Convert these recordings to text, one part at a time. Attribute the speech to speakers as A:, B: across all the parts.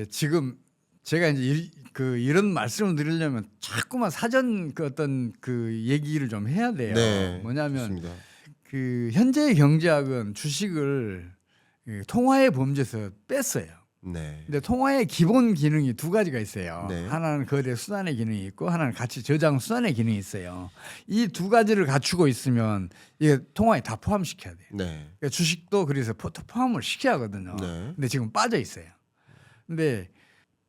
A: 지금 제가 이제 이런 말씀을 드리려면 자꾸만 사전 그 어떤 그 얘기를 좀 해야 돼요.
B: 네,
A: 뭐냐면
B: 좋습니다.
A: 그 현재의 경제학은 주식을 통화의 범주에서 뺐어요.
B: 네.
A: 근데 통화의 기본 기능이 두 가지가 있어요.
B: 네.
A: 하나는 거래 수단의 기능이 있고 하나는 가치 저장 수단의 기능이 있어요. 이 두 가지를 갖추고 있으면 이게 통화에 다 포함시켜야 돼요.
B: 네.
A: 그러니까 주식도 그래서 포함을 시켜야 하거든요.
B: 네.
A: 근데 지금 빠져 있어요. 근데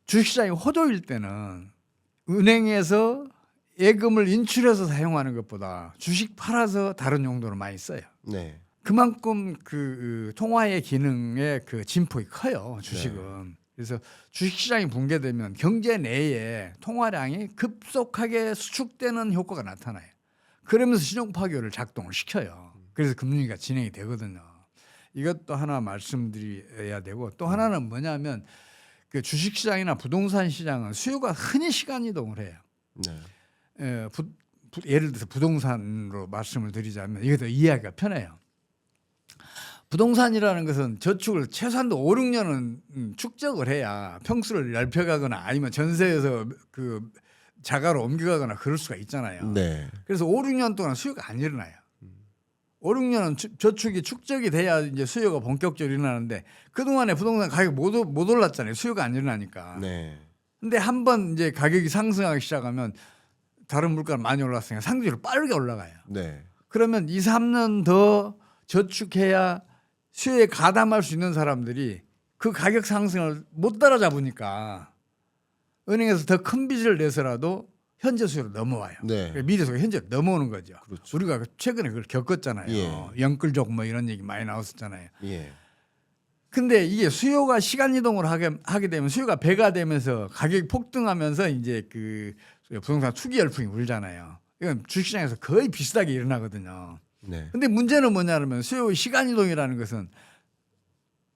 A: 주식시장이 호조일 때는 은행에서 예금을 인출해서 사용하는 것보다 주식 팔아서 다른 용도로 많이 써요.
B: 네.
A: 그만큼 그 통화의 기능의 그 진폭이 커요. 주식은.
B: 네.
A: 그래서 주식시장이 붕괴되면 경제 내에 통화량이 급속하게 수축되는 효과가 나타나요. 그러면서 신용파괴를 작동을 시켜요. 그래서 금융위기가 진행이 되거든요. 이것도 하나 말씀드려야 되고 또 하나는 뭐냐면 그 주식시장이나 부동산 시장은 수요가 흔히 시간 이동을 해요.
B: 네.
A: 예를 들어서 부동산으로 말씀을 드리자면 이게 더 이해하기가 편해요. 부동산이라는 것은 저축을 최소한도 5, 6년은 축적을 해야 평수를 넓혀가거나 아니면 전세에서 그 자가로 옮겨가거나 그럴 수가 있잖아요.
B: 네.
A: 그래서 5, 6년 동안 수요가 안 일어나요. 5, 6년은 저축이 축적이 돼야 이제 수요가 본격적으로 일어나는데 그동안에 부동산 가격이 못 올랐잖아요. 수요가 안 일어나니까.
B: 네.
A: 근데 한번 이제 가격이 상승하기 시작하면 다른 물가는 많이 올랐으니까 상대적으로 빠르게 올라가요.
B: 네.
A: 그러면 2, 3년 더 저축해야 수요에 가담할 수 있는 사람들이 그 가격 상승을 못 따라잡으니까 은행에서 더 큰 빚을 내서라도 현재 수요로 넘어와요.
B: 네.
A: 미래에서 현재 넘어오는 거죠.
B: 그렇죠.
A: 우리가 최근에 그걸 겪었잖아요.
B: 예.
A: 영끌족 뭐 이런 얘기 많이 나왔었잖아요.
B: 예.
A: 근데 이게 수요가 시간 이동을 하게 되면 수요가 배가 되면서 가격이 폭등하면서 이제 그 부동산 투기 열풍이 울잖아요. 이건 주식시장에서 거의 비슷하게 일어나거든요.
B: 네.
A: 근데 문제는 뭐냐면 수요의 시간 이동이라는 것은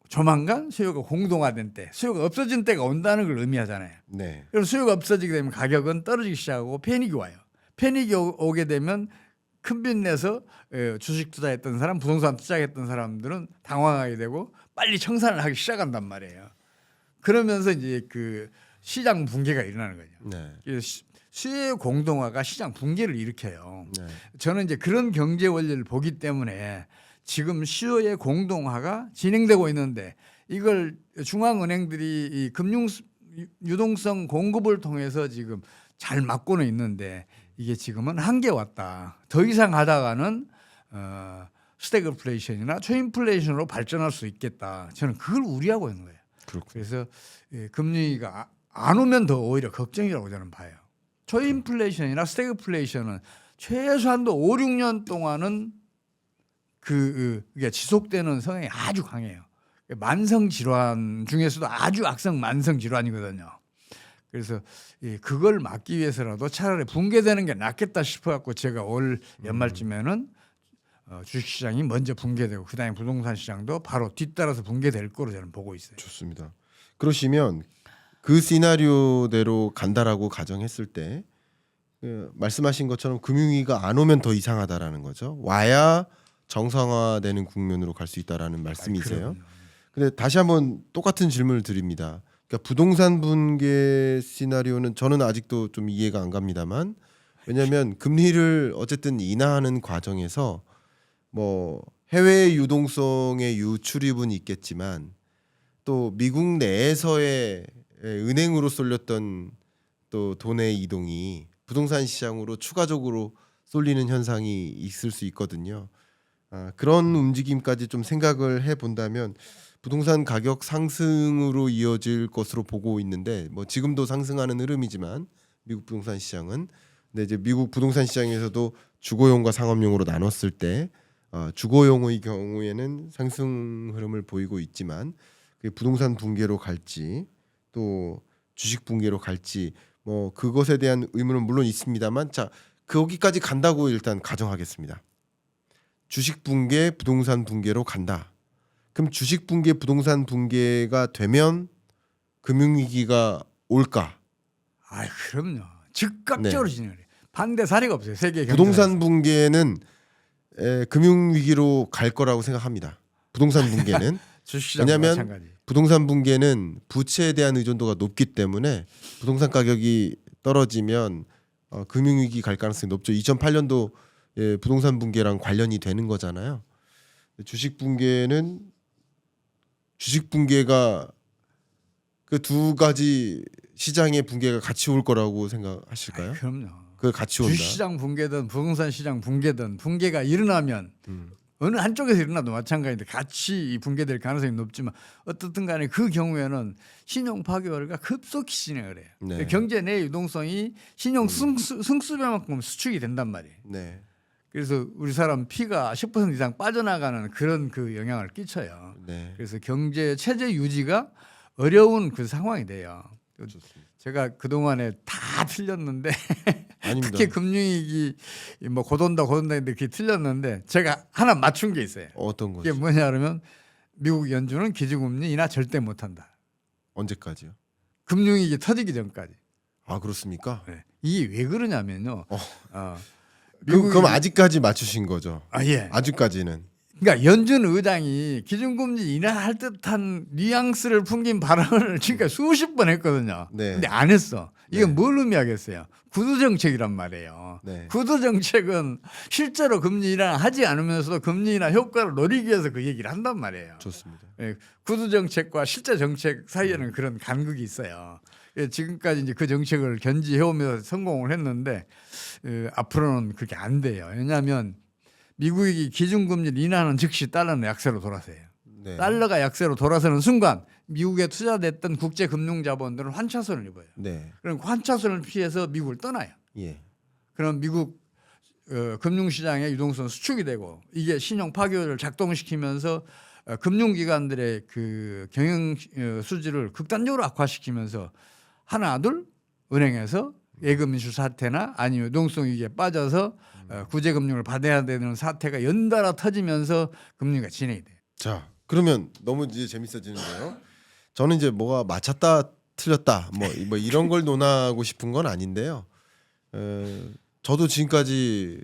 A: 조만간 수요가 공동화된 때, 수요가 없어진 때가 온다는 걸 의미하잖아요.
B: 네.
A: 그래서 수요가 없어지게 되면 가격은 떨어지기 시작하고 패닉이 와요. 패닉이 오게 되면 큰 빚 내서 주식 투자했던 사람, 부동산 투자했던 사람들은 당황하게 되고 빨리 청산을 하기 시작한단 말이에요. 그러면서 이제 그 시장 붕괴가 일어나는 거죠.
B: 네.
A: 수요의 공동화가 시장 붕괴를 일으켜요.
B: 네.
A: 저는 이제 그런 경제 원리를 보기 때문에 지금 수요의 공동화가 진행되고 있는데 이걸 중앙은행들이 이 금융 유동성 공급을 통해서 지금 잘 막고는 있는데 이게 지금은 한계 왔다. 더 이상 하다가는 스태그플레이션이나 초인플레이션으로 발전할 수 있겠다. 저는 그걸 우려하고 있는 거예요.
B: 그렇군요.
A: 그래서 금리가 안 오면 더 오히려 걱정이라고 저는 봐요. 초인플레이션이나 스태그플레이션은 최소한도 5, 6년 동안은 그게 지속되는 성향이 아주 강해요. 만성 질환 중에서도 아주 악성 만성 질환이거든요. 그래서 그걸 막기 위해서라도 차라리 붕괴되는 게 낫겠다 싶어갖고 제가 올 연말쯤에는 주식시장이 먼저 붕괴되고 그다음에 부동산 시장도 바로 뒤따라서 붕괴될 거로 저는 보고 있어요.
B: 좋습니다. 그러시면 그 시나리오대로 간다라고 가정했을 때 말씀하신 것처럼 금융위기가 안 오면 더 이상하다라는 거죠. 와야 정상화되는 국면으로 갈 수 있다라는 말씀이세요. 근데 다시 한번 똑같은 질문을 드립니다. 그러니까 부동산 붕괴 시나리오는 저는 아직도 좀 이해가 안 갑니다만 왜냐하면 금리를 어쨌든 인하하는 과정에서 뭐 해외 유동성의 유출입은 있겠지만 또 미국 내에서의 은행으로 쏠렸던 또 돈의 이동이 부동산 시장으로 추가적으로 쏠리는 현상이 있을 수 있거든요. 그런 움직임까지 좀 생각을 해본다면 부동산 가격 상승으로 이어질 것으로 보고 있는데 뭐 지금도 상승하는 흐름이지만 미국 부동산 시장은 근데 이제 미국 부동산 시장에서도 주거용과 상업용으로 나눴을 때 주거용의 경우에는 상승 흐름을 보이고 있지만 부동산 붕괴로 갈지 또 주식 붕괴로 갈지 뭐 그것에 대한 의문은 물론 있습니다만 자 거기까지 간다고 일단 가정하겠습니다. 주식 붕괴, 부동산 붕괴로 간다. 그럼 주식 붕괴, 부동산 붕괴가 되면 금융위기가 올까?
A: 그럼요. 즉각적으로 진행을 해요. 반대 사례가 없어요. 세계
B: 부동산 붕괴는 금융위기로 갈 거라고 생각합니다. 부동산 붕괴는
A: 주식시장
B: 왜냐하면
A: 마찬가지.
B: 부동산 붕괴는 부채에 대한 의존도가 높기 때문에 부동산 가격이 떨어지면 금융위기 갈 가능성이 높죠. 2008년도 부동산 붕괴랑 관련이 되는 거잖아요. 주식 붕괴가 그 두 가지 시장의 붕괴가 같이 올 거라고 생각하실까요?
A: 그럼요.
B: 그걸 같이 온다.
A: 주식시장 붕괴든 부동산 시장 붕괴든 붕괴가 일어나면 어느 한쪽에서 일어나도 마찬가지인데 같이 이 붕괴될 가능성이 높지만 어떻든 간에 그 경우에는 신용 파괴가 급속히 진행을 해요.
B: 네.
A: 경제 내 유동성이 신용 승수배만큼 수축이 된단 말이에요.
B: 네.
A: 그래서 우리 사람 피가 10% 이상 빠져나가는 그런 그 영향을 끼쳐요.
B: 네.
A: 그래서 경제 체제 유지가 어려운 그 상황이 돼요.
B: 좋습니다.
A: 제가 그 동안에 다 틀렸는데
B: 아닙니다.
A: 특히 금융위기 뭐 고돈다 했는데 그게 틀렸는데 제가 하나 맞춘 게 있어요.
B: 어떤
A: 그게
B: 거죠?
A: 뭐냐 그러면 미국 연준은 기준금리 인하 절대 못한다.
B: 언제까지요?
A: 금융위기 터지기 전까지.
B: 아 그렇습니까?
A: 네. 이게 왜 그러냐면요.
B: 그럼 아직까지 맞추신 거죠?
A: 예.
B: 아직까지는.
A: 그러니까 연준 의장이 기준금리 인하할 듯한 뉘앙스를 풍긴 발언을 지금까지 수십 번 했거든요.
B: 네.
A: 근데 안 했어. 이건
B: 네.
A: 뭘 의미하겠어요? 구두 정책이란 말이에요.
B: 네.
A: 구두 정책은 실제로 금리 인하하지 않으면서도 금리 인하 효과를 노리기 위해서 그 얘기를 한단 말이에요.
B: 좋습니다.
A: 예, 구두 정책과 실제 정책 사이에는 그런 간극이 있어요. 예, 지금까지 이제 그 정책을 견지해오면서 성공을 했는데 앞으로는 그게 안 돼요. 왜냐하면 미국이 기준금리를 인하하는 즉시 달러는 약세로 돌아서요.
B: 네.
A: 달러가 약세로 돌아서는 순간 미국에 투자됐던 국제 금융 자본들은 환차손을 입어요.
B: 네.
A: 그럼 환차손을 피해서 미국을 떠나요.
B: 예.
A: 그럼 미국 금융시장의 유동성 수축이 되고 이게 신용 파괴를 작동시키면서 금융기관들의 그 경영 수지를 극단적으로 악화시키면서 하나 둘 은행에서 예금 인출 사태나 아니면 유동성 위기에 빠져서 구제금융을 받아야 되는 사태가 연달아 터지면서 금리가 진행이 돼요.
B: 자, 그러면 너무 이제 재밌어지는데요. 저는 이제 뭐가 맞췄다 틀렸다 뭐 이런 걸 논하고 싶은 건 아닌데요. 저도 지금까지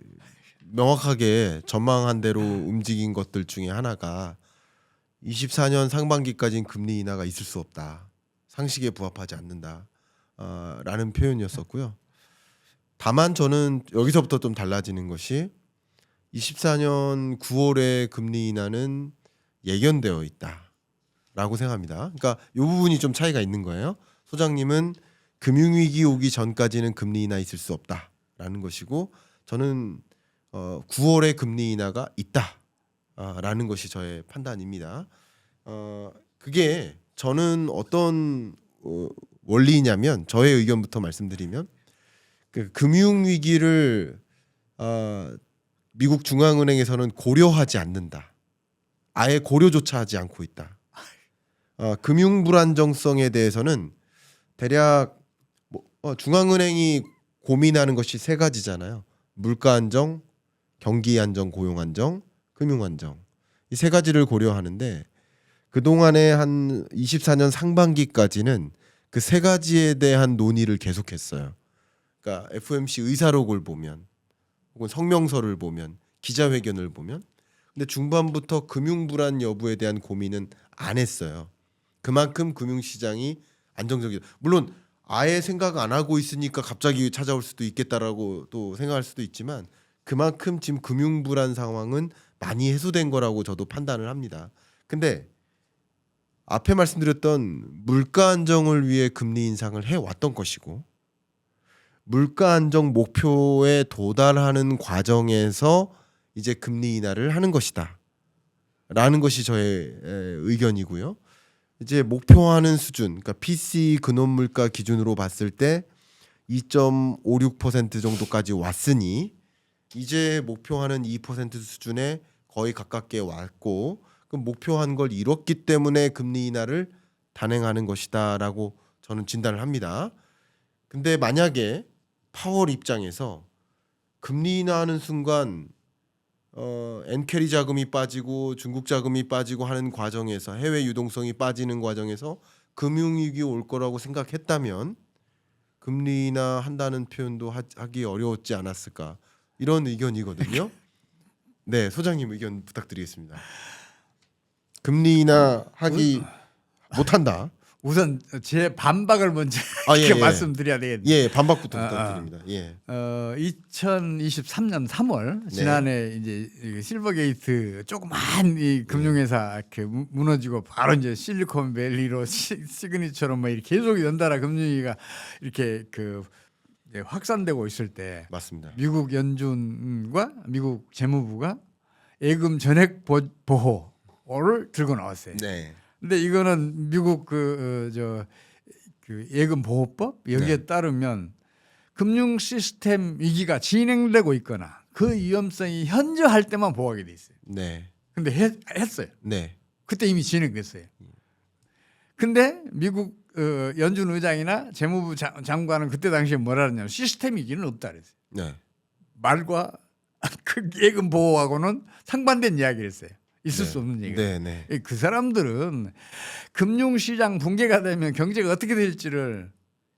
B: 명확하게 전망한 대로 움직인 것들 중에 하나가 24년 상반기까지는 금리 인하가 있을 수 없다. 상식에 부합하지 않는다. 라는 표현이었었고요. 다만 저는 여기서부터 좀 달라지는 것이 24년 9월에 금리 인하는 예견되어 있다라고 생각합니다. 그러니까 이 부분이 좀 차이가 있는 거예요. 소장님은 금융위기 오기 전까지는 금리 인하 있을 수 없다라는 것이고 저는 9월에 금리 인하가 있다라는 것이 저의 판단입니다. 그게 저는 어떤 원리냐면 저의 의견부터 말씀드리면 그 금융 위기를 미국 중앙은행에서는 고려하지 않는다. 아예 고려조차 하지 않고 있다. 금융 불안정성에 대해서는 대략 중앙은행이 고민하는 것이 세 가지잖아요. 물가 안정, 경기 안정, 고용 안정, 금융 안정. 이 세 가지를 고려하는데 그동안에 한 24년 상반기까지는 그 세 가지에 대한 논의를 계속했어요. 그러니까 FOMC 의사록을 보면 혹은 성명서를 보면 기자회견을 보면 근데 중반부터 금융 불안 여부에 대한 고민은 안 했어요. 그만큼 금융시장이 안정적이다. 물론 아예 생각 안 하고 있으니까 갑자기 찾아올 수도 있겠다라고 또 생각할 수도 있지만 그만큼 지금 금융 불안 상황은 많이 해소된 거라고 저도 판단을 합니다. 근데 앞에 말씀드렸던 물가 안정을 위해 금리 인상을 해왔던 것이고 물가 안정 목표에 도달하는 과정에서 이제 금리 인하를 하는 것이다 라는 것이 저의 의견이고요. 이제 목표하는 수준, 그러니까 PCE 근원물가 기준으로 봤을 때 2.56% 정도까지 왔으니 이제 목표하는 2% 수준에 거의 가깝게 왔고 그럼 목표한 걸 이뤘기 때문에 금리 인하를 단행하는 것이다라고 저는 진단을 합니다. 근데 만약에 파월 입장에서 금리 인하하는 순간 엔캐리 자금이 빠지고 중국 자금이 빠지고 하는 과정에서 해외 유동성이 빠지는 과정에서 금융위기 올 거라고 생각했다면 금리 인하한다는 표현도 하기 어려웠지 않았을까 이런 의견이거든요. 네, 소장님 의견 부탁드리겠습니다. 금리 인하하기 못한다.
A: 우선 제 반박을 먼저
B: 아,
A: 이렇게
B: 예, 예.
A: 말씀드려야 되겠네요.
B: 예, 반박부터 부탁드립니다. 예.
A: 2023년 3월
B: 네.
A: 지난해 이제 이 실버게이트 조그만 이 금융회사 이렇게 무너지고 바로 이제 실리콘밸리로 시그니처럼 뭐 이렇게 계속 연달아 금융위기가 이렇게 그 이제 확산되고 있을 때
B: 맞습니다.
A: 미국 연준과 미국 재무부가 예금 전액 보호를 들고 나왔어요.
B: 네.
A: 근데 이거는 미국 그 예금 보호법 여기에
B: 네.
A: 따르면 금융 시스템 위기가 진행되고 있거나 그 위험성이 현저할 때만 보호하게 돼 있어요.
B: 네.
A: 근데 했어요.
B: 네.
A: 그때 이미 진행됐어요. 근데 미국 연준 의장이나 재무부 장관은 그때 당시에 뭐라 그랬냐면 시스템 위기는 없다 그랬어요.
B: 네.
A: 말과 그 예금 보호하고는 상반된 이야기를 했어요. 있을 수 없는 얘기예요.
B: 네, 네.
A: 그 사람들은 금융시장 붕괴가 되면 경제가 어떻게 될지를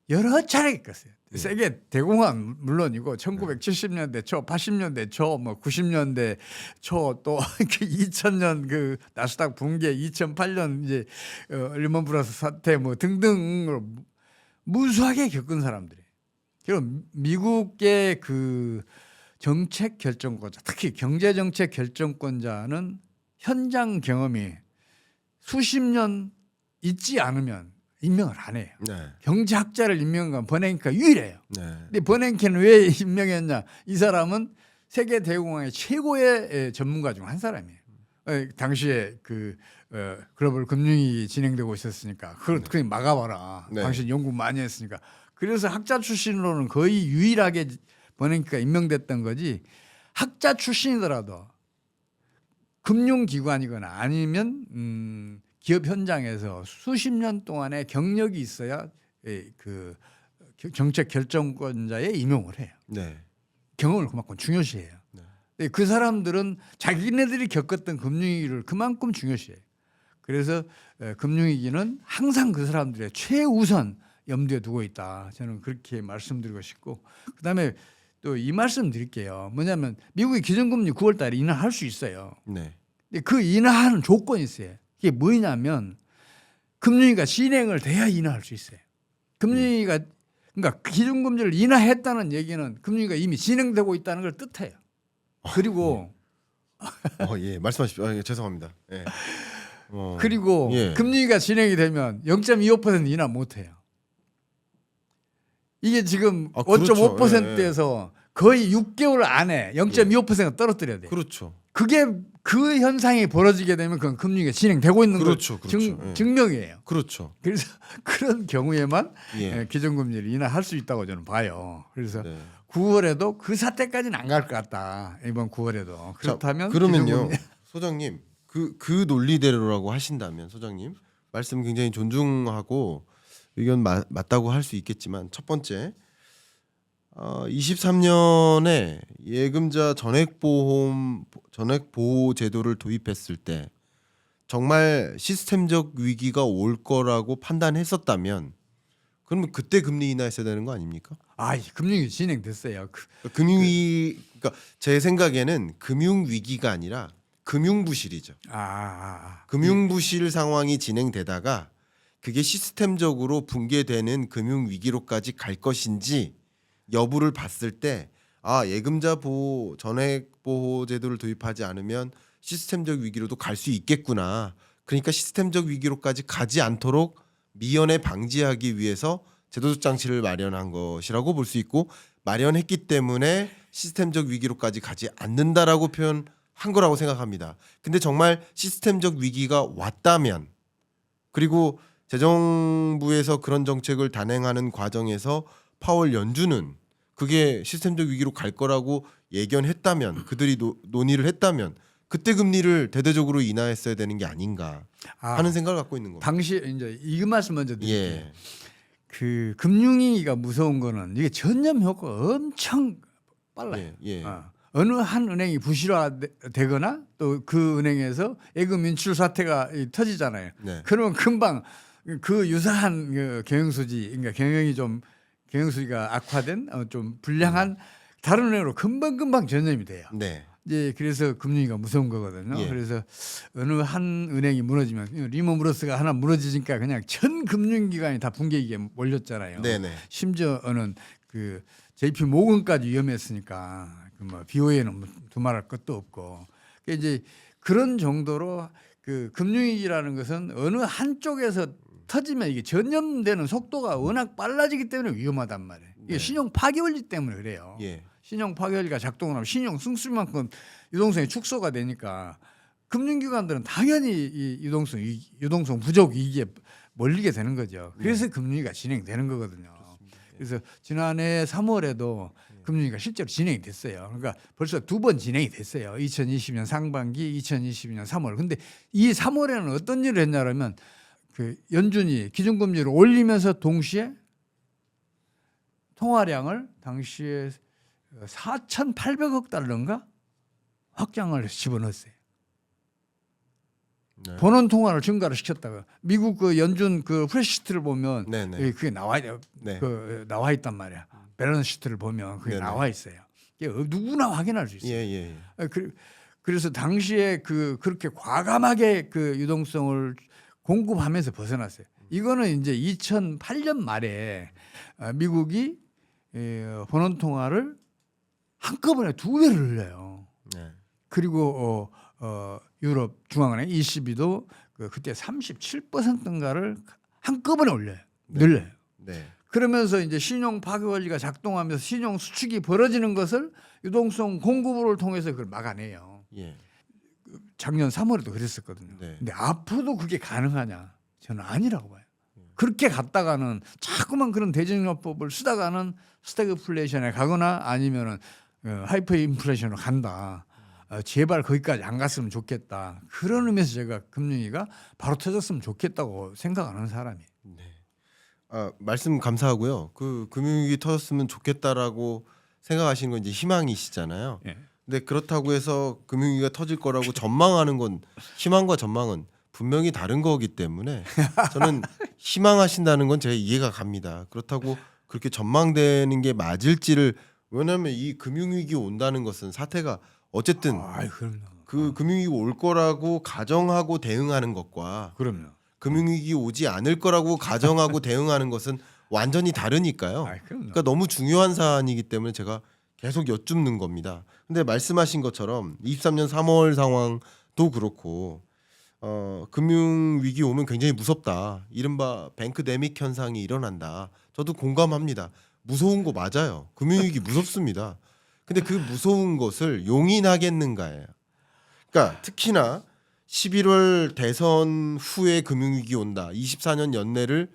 A: 여러 차례 겪었어요. 세계 대공황 물론이고 1970년대 초, 80년대 초, 뭐 90년대 초 또 2000년 그 나스닥 붕괴, 2008년 이제 리먼 브라더스 사태 뭐 등등으로 무수하게 겪은 사람들이에요. 그리고 미국의 그 정책 결정권자, 특히 경제 정책 결정권자는 현장 경험이 수십 년 있지 않으면 임명을 안 해요.
B: 네.
A: 경제학자를 임명한 건 버냉키가 유일해요.
B: 네.
A: 근데 버냉키는 왜 임명했냐? 이 사람은 세계 대공황의 최고의 전문가 중 한 사람이에요. 당시에 그 글로벌 금융이 진행되고 있었으니까 그걸 어떻게 막아봐라.
B: 네.
A: 당신 연구 많이 했으니까. 그래서 학자 출신으로는 거의 유일하게 버냉키가 임명됐던 거지. 학자 출신이더라도 금융기관이거나 아니면 기업 현장에서 수십 년 동안의 경력이 있어야 그 정책 결정권자에 임용을 해요.
B: 네.
A: 경험을 그만큼 중요시해요.
B: 네.
A: 그 사람들은 자기네들이 겪었던 금융위기를 그만큼 중요시해요. 그래서 금융위기는 항상 그 사람들의 최우선 염두에 두고 있다. 저는 그렇게 말씀드리고 싶고, 그다음에 또 이 말씀 드릴게요. 뭐냐면 미국의 기준금리 9월 달에 인하할 수 있어요.
B: 네.
A: 근데 그 인하하는 조건이 있어요. 이게 뭐냐면 금융위기가 진행을 돼야 인하할 수 있어요. 금융위기가 그러니까 기준금리를 인하했다는 얘기는 금융위기가 이미 진행되고 있다는 걸 뜻해요. 그리고
B: 예, 말씀하십시오. 아, 예, 죄송합니다. 예.
A: 그리고
B: 예.
A: 금융위기가 진행이 되면 0.25% 인하 못 해요. 이게 지금
B: 그렇죠.
A: 5.5%에서 거의 6개월 안에 0.25% 떨어뜨려야 돼요.
B: 그렇죠.
A: 그게 그 현상이 벌어지게 되면 그건 금융위기가 진행되고 있는
B: 그렇죠. 그렇죠. 예.
A: 증명이에요.
B: 그렇죠.
A: 그래서 그런 경우에만
B: 예.
A: 기준금리를 인하할 수 있다고 저는 봐요. 그래서
B: 네.
A: 9월에도 그 사태까지는 안 갈 것 같다. 이번 9월에도. 그렇다면
B: 자, 그러면요,
A: 기준금리-
B: 소장님 그 논리대로라고 하신다면 소장님 말씀 굉장히 존중하고 의견 맞다고 할 수 있겠지만 첫 번째 23년에 예금자 전액 보호 제도를 도입했을 때 정말 시스템적 위기가 올 거라고 판단했었다면 그러면 그때 금리 인하했어야 되는 거 아닙니까?
A: 아, 금융이 진행됐어요.
B: 금융위 그러니까 제 생각에는 금융 위기가 아니라 금융 부실이죠. 금융 부실 상황이 진행되다가 그게 시스템적으로 붕괴되는 금융 위기로까지 갈 것인지 여부를 봤을 때 예금자 보호 전액 보호 제도를 도입하지 않으면 시스템적 위기로도 갈 수 있겠구나. 그러니까 시스템적 위기로까지 가지 않도록 미연에 방지하기 위해서 제도적 장치를 마련한 것이라고 볼 수 있고 마련했기 때문에 시스템적 위기로까지 가지 않는다라고 표현한 거라고 생각합니다. 근데 정말 시스템적 위기가 왔다면 그리고 재정부에서 그런 정책을 단행하는 과정에서 파월 연준은 그게 시스템적 위기로 갈 거라고 예견했다면 그들이 논의를 했다면 그때 금리를 대대적으로 인하했어야 되는 게 아닌가 하는 생각을 갖고 있는 겁니다.
A: 당시 이제 이 말씀 먼저 드릴게요.
B: 예.
A: 그 금융위기가 무서운 거는 이게 전염 효과가 엄청 빨라요.
B: 예.
A: 어느 한 은행이 부실화되거나 또 그 은행에서 예금 인출 사태가 터지잖아요.
B: 네.
A: 그러면 금방 그 유사한 그 경영수지, 그러니까 경영수지가 악화된 좀 불량한 다른 은행으로 금방 전염이 돼요.
B: 네.
A: 이제 그래서 금융위기가 무서운 거거든요.
B: 예.
A: 그래서 어느 한 은행이 무너지면 리먼 브러스가 하나 무너지니까 그냥 전 금융기관이 다 붕괴기에 몰렸잖아요.
B: 네네.
A: 심지어는 그 JP 모건까지 위험했으니까 그뭐 BOA는 두말할 것도 없고 이제 그런 정도로 그 금융위기라는 것은 어느 한쪽에서 터지면 이게 전염되는 속도가 워낙 빨라지기 때문에 위험하단 말이에요. 이게
B: 네.
A: 신용 파기 원리 때문에 그래요.
B: 예.
A: 신용 파기 원리가 작동을 하면 신용 승수만큼 유동성이 축소가 되니까 금융기관들은 당연히 이 유동성 부족 위기에 몰리게 되는 거죠. 그래서 금융위기가 진행되는 거거든요. 그래서 지난해 3월에도 금융위기가 실제로 진행이 됐어요. 그러니까 벌써 2번 진행이 됐어요. 2020년 상반기, 2022년 3월. 근데 이 3월에는 어떤 일을 했냐면 그 연준이 기준금리를 올리면서 동시에 통화량을 당시에 4,800억 달러인가 확장을 집어넣었어요.
B: 네.
A: 본원 통화를 증가를 시켰다가 미국 그 연준 그 프레시트를 보면
B: 네네.
A: 그게 나와
B: 네.
A: 그 나와 있단 말이야. 밸런스 시트를 보면 그게
B: 네네.
A: 나와 있어요. 이게 누구나 확인할 수 있어요.
B: 예.
A: 그래서 당시에 그렇게 과감하게 그 유동성을 공급하면서 벗어났어요. 이거는 이제 2008년 말에 미국이 본원 통화를 한꺼번에 2배를 늘려요.
B: 네.
A: 그리고 유럽 중앙은행 ECB도 그때 37%인가를 한꺼번에 올려요. 늘려요.
B: 네.
A: 그러면서 이제 신용 파괴 원리가 작동하면서 신용 수축이 벌어지는 것을 유동성 공급을 통해서 그걸 막아내요.
B: 예.
A: 작년 3월에도 그랬었거든요.
B: 네.
A: 근데 앞으로도 그게 가능하냐? 저는 아니라고 봐요. 그렇게 갔다가는 자꾸만 그런 대증요법을 쓰다가는 스태그플레이션에 가거나 아니면은 하이퍼 인플레이션으로 간다. 제발 거기까지 안 갔으면 좋겠다. 그런 의미에서 제가 금융위기가 바로 터졌으면 좋겠다고 생각하는 사람이에요.
B: 네. 말씀 감사하고요. 그 금융위기 터졌으면 좋겠다라고 생각하시는 건 이제 희망이시잖아요.
A: 예.
B: 근데 그렇다고 해서 금융위기가 터질 거라고 전망하는 건 희망과 전망은 분명히 다른 거기 때문에 저는 희망하신다는 건 제가 이해가 갑니다. 그렇다고 그렇게 전망되는 게 맞을지를 왜냐하면 이 금융위기 온다는 것은 사태가 어쨌든
A: 그럼요.
B: 그 금융위기 올 거라고 가정하고 대응하는 것과
A: 그럼요.
B: 금융위기 오지 않을 거라고 가정하고 대응하는 것은 완전히 다르니까요.
A: 그럼요.
B: 그러니까 너무 중요한 사안이기 때문에 제가 계속 여쭙는 겁니다. 근데 말씀하신 것처럼 23년 3월 상황도 그렇고 금융위기 오면 굉장히 무섭다. 이른바 뱅크데믹 현상이 일어난다. 저도 공감합니다. 무서운 거 맞아요. 금융위기 무섭습니다. 근데 그 무서운 것을 용인하겠는가예요. 그러니까 특히나 11월 대선 후에 금융위기 온다. 24년 연내를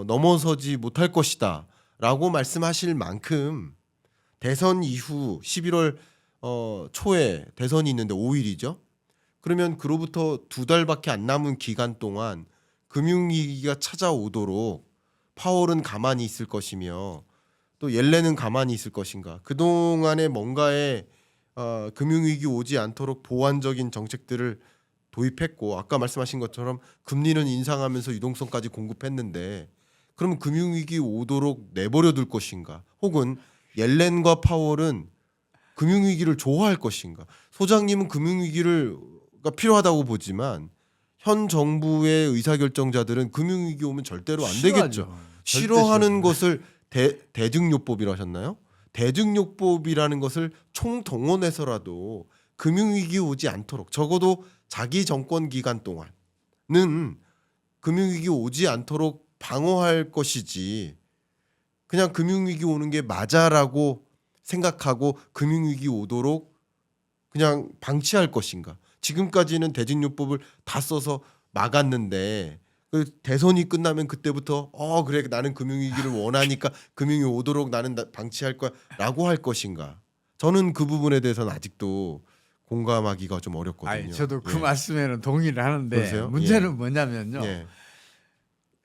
B: 넘어서지 못할 것이다. 라고 말씀하실 만큼 대선 이후 11월 초에 대선이 있는데 5일이죠. 그러면 그로부터 2달밖에 안 남은 기간 동안 금융위기가 찾아오도록 파월은 가만히 있을 것이며 또 옐렌은 가만히 있을 것인가. 그동안에 뭔가의 금융위기 오지 않도록 보완적인 정책들을 도입했고 아까 말씀하신 것처럼 금리는 인상하면서 유동성까지 공급했는데 그러면 금융위기 오도록 내버려 둘 것인가. 혹은 옐렌과 파월은 금융위기를 좋아할 것인가. 소장님은 금융위기가 필요하다고 보지만 현 정부의 의사결정자들은 금융위기 오면 절대로 안 되겠죠. 싫어하는 것을 대증요법이라 하셨나요? 대증요법이라는 것을 총동원해서라도 금융위기 오지 않도록 적어도 자기 정권 기간 동안은 금융위기 오지 않도록 방어할 것이지 그냥 금융위기 오는 게 맞아라고 생각하고 금융위기 오도록 그냥 방치할 것인가. 지금까지는 대증요법을 다 써서 막았는데 그 대선이 끝나면 그때부터 그래 나는 금융위기를 원하니까 금융이 오도록 나는 방치할 거야라고 할 것인가. 저는 그 부분에 대해서는 아직도 공감하기가 좀 어렵거든요.
A: 저도 그 말씀에는 동의를 하는데
B: 그러세요?
A: 문제는 뭐냐면요.
B: 예.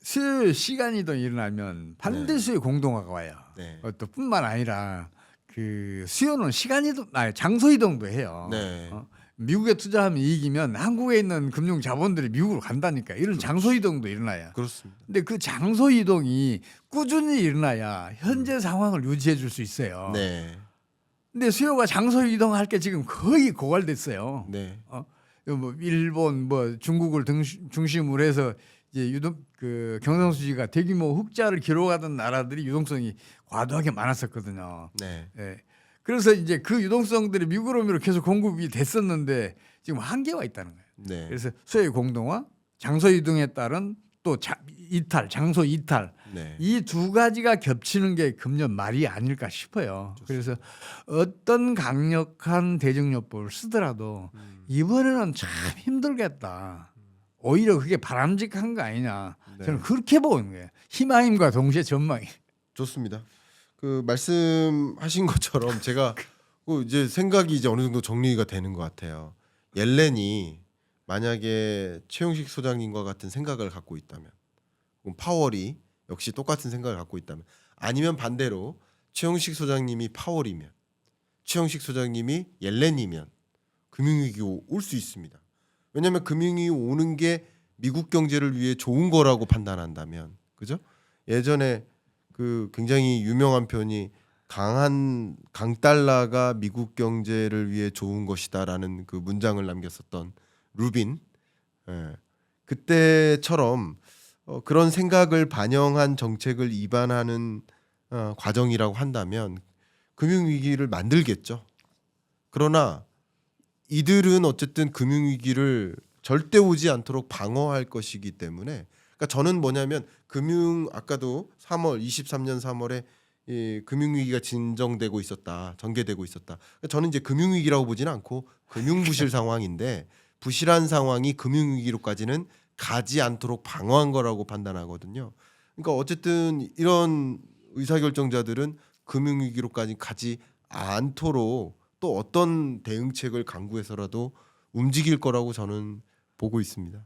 A: 수요 시간 이동이 일어나면 반드시 공동화가 와요.
B: 네.
A: 또 뿐만 아니라 그 수요는 시간 이동, 장소 이동도 해요.
B: 네.
A: 미국에 투자하면 이익이면 한국에 있는 금융 자본들이 미국으로 간다니까 이런 장소 이동도 일어나요.
B: 그렇습니다.
A: 근데 그 장소 이동이 꾸준히 일어나야 현재 상황을 유지해 줄 수 있어요.
B: 네.
A: 근데 수요가 장소 이동할 게 지금 거의 고갈됐어요.
B: 네.
A: 뭐 일본, 뭐 중국을 중심으로 해서 이제 그 경상수지가 대규모 흑자를 기록하던 나라들이 유동성이 과도하게 많았었거든요.
B: 네.
A: 예. 그래서 이제 그 유동성들이 미국으로 계속 공급이 됐었는데 지금 한계가 있다는 거예요.
B: 네.
A: 그래서 수요의 공동화, 장소 이동에 따른 또 이탈, 장소 이탈
B: 네.
A: 이 두 가지가 겹치는 게 금년 말이 아닐까 싶어요. 그래서 어떤 강력한 대정요법을 쓰더라도 이번에는 참 힘들겠다. 오히려 그게 바람직한 거 아니냐.
B: 네.
A: 저는 그렇게 보는 거예요. 희망임과 동시에 전망이.
B: 좋습니다. 그 말씀하신 것처럼 제가 그 이제 생각이 이제 어느 정도 정리가 되는 것 같아요. 옐렌이 만약에 최용식 소장님과 같은 생각을 갖고 있다면, 그럼 파월이 역시 똑같은 생각을 갖고 있다면, 아니면 반대로 최용식 소장님이 파월이면, 최용식 소장님이 옐렌이면 금융위기 올 수 있습니다. 왜냐하면 금융위기 오는 게 미국 경제를 위해 좋은 거라고 판단한다면, 그죠? 예전에 그 굉장히 유명한 표현이 강달러가 미국 경제를 위해 좋은 것이다라는 그 문장을 남겼었던 루빈, 예. 그때처럼 그런 생각을 반영한 정책을 입안하는 과정이라고 한다면 금융위기를 만들겠죠. 그러나 이들은 어쨌든 금융위기를 절대 오지 않도록 방어할 것이기 때문에, 그러니까 저는 뭐냐면 아까도 23년 3월에 이 금융위기가 진정되고 있었다, 전개되고 있었다. 그러니까 저는 이제 금융위기라고 보지는 않고 금융부실 상황인데, 부실한 상황이 금융위기로까지는 가지 않도록 방어한 거라고 판단하거든요. 그러니까 어쨌든 이런 의사결정자들은 금융위기로까지 가지 않도록 또 어떤 대응책을 강구해서라도 움직일 거라고 저는 보고 있습니다.